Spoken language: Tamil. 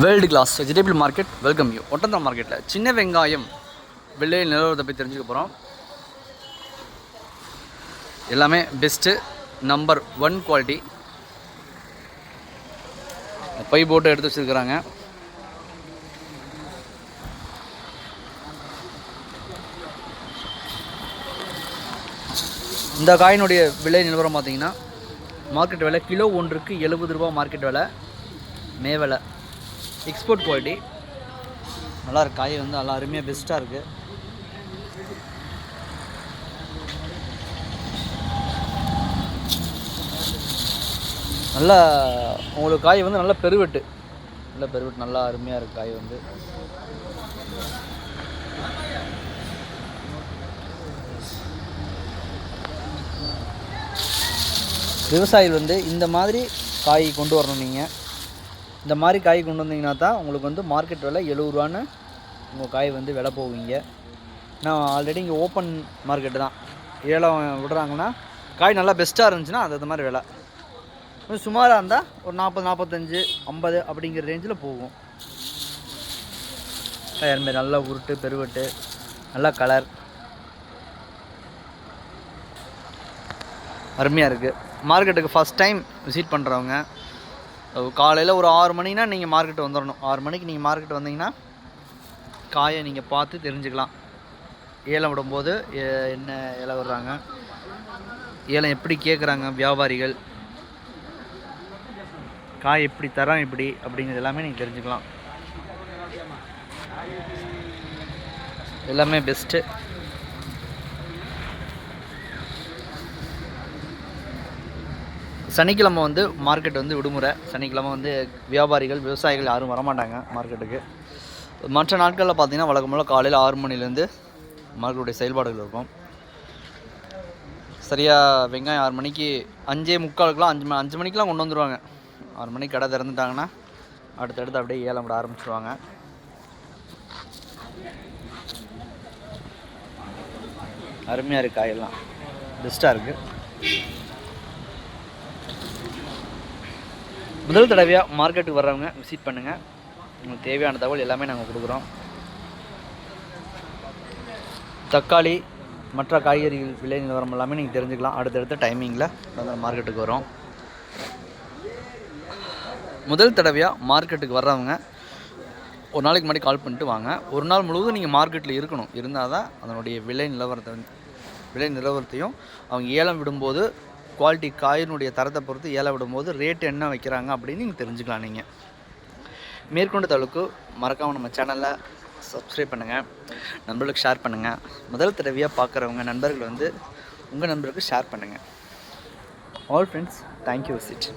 World class vegetable market welcome you. ஒட்டந்தரம் மார்க்கெட்டில் சின்ன வெங்காயம் விலையில் நிலவரத்தை போய் தெரிஞ்சுக்க போகிறோம். எல்லாமே பெஸ்ட்டு, நம்பர் 1 குவாலிட்டி. பை போட்டு எடுத்து வச்சுருக்கிறாங்க. இந்த காயினுடைய விலை நிலவரம் பார்த்தீங்கன்னா மார்க்கெட் விலை கிலோ ஒன்றுக்கு 70 ரூபா மார்க்கெட் விலை. மேவலை எக்ஸ்போர்ட் குவாலிட்டி நல்லா இருக்கு. காய் வந்து நல்லா அருமையாக பெஸ்ட்டாக இருக்குது. நல்லா உங்களுக்கு காய் வந்து நல்லா பெருவெட்டு, நல்லா அருமையாக இருக்குது காய் வந்து. விவசாயிகள் வந்து இந்த மாதிரி காய் கொண்டு வரணும். நீங்கள் இந்த மாதிரி காய் கொண்டு வந்தீங்கன்னா தான் உங்களுக்கு வந்து மார்க்கெட் விலை 70 ரூபான்னு உங்கள் காய் வந்து விலை போவீங்க. நான் ஆல்ரெடி இங்கே ஓப்பன் மார்க்கெட்டு தான், ஏலம் விடுறாங்கன்னா காய் நல்லா பெஸ்ட்டாக இருந்துச்சுன்னா அது மாதிரி விலை. கொஞ்சம் சுமாராக இருந்தால் ஒரு 40, 45, 50 அப்படிங்கிற ரேஞ்சில் போகும். அதுமாரி நல்லா உருட்டு பெருவெட்டு, நல்லா கலர் அருமையாக இருக்குது. மார்க்கெட்டுக்கு ஃபஸ்ட் டைம் விசிட் பண்ணுறவங்க காலையில் ஒரு 6 மணினா நீங்கள் மார்க்கெட்டு வந்துடணும். 6 மணிக்கு நீங்கள் மார்க்கெட்டு வந்தீங்கன்னா காயை நீங்கள் பார்த்து தெரிஞ்சுக்கலாம். ஏலம் விடும்போது என்ன ஏலம் விடுறாங்க, ஏலம் எப்படி கேட்குறாங்க வியாபாரிகள், காய் எப்படி தரம் எப்படி அப்படிங்கிறது எல்லாமே நீங்கள் தெரிஞ்சுக்கலாம். எல்லாமே பெஸ்ட்டு. சனிக்கிழமை வந்து மார்க்கெட் வந்து விடுமுறை. சனிக்கிழமை வந்து வியாபாரிகள் விவசாயிகள் யாரும் வரமாட்டாங்க மார்க்கெட்டுக்கு. மற்ற நாட்களில் பார்த்திங்கன்னா வழக்கம்போல் காலையில் 6 மணிலேருந்து மார்க்கெட்டுடைய செயல்பாடுகள் இருக்கும். சரியாக வெங்காயம் 6 மணிக்கு 5:45 5 மணிக்கெலாம் கொண்டு வந்துடுவாங்க. 6 மணிக்கு கடை திறந்துட்டாங்கன்னா அடுத்தடுத்து அப்படியே ஏலம் விட ஆரம்பிச்சிடுவாங்க. அருமையாக இருக்குது, காயெல்லாம் பெஸ்ட்டாக இருக்குது. முதல் தடவையாக மார்க்கெட்டுக்கு வர்றவங்க விசிட் பண்ணுங்கள். உங்களுக்கு தேவையான தகவல் எல்லாமே நாங்கள் கொடுக்குறோம். தக்காளி மற்ற காய்கறிகள் விலை நிலவரம் எல்லாமே நீங்கள் தெரிஞ்சுக்கலாம். அடுத்தடுத்த டைமிங்கில் அந்த மார்க்கெட்டுக்கு வரோம். முதல் தடவையாக மார்க்கெட்டுக்கு வர்றவங்க ஒரு நாளைக்கு முன்னாடி கால் பண்ணிட்டு வாங்க. ஒரு நாள் முழுவதும் நீங்கள் மார்க்கெட்டில் இருக்கணும். இருந்தால் தான் அதனுடைய விலை நிலவரத்தையும் அவங்க ஏலம் விடும்போது குவாலிட்டி காயினுடைய தரத்தை பொறுத்து ஏலம் விடும்போது ரேட் என்ன வைக்கிறாங்க அப்படின்னு நீங்கள் தெரிஞ்சுக்கலாம். நீங்கள் மேற்கொண்ட தகவலுக்கு மறக்காமல் நம்ம சேனலை சப்ஸ்கிரைப் பண்ணுங்கள், நண்பர்களுக்கு ஷேர் பண்ணுங்கள். முதல் தடவையாக பார்க்குறவங்க நண்பர்கள் வந்து உங்கள் நண்பர்களுக்கு ஷேர் பண்ணுங்கள். All friends, thank you visit.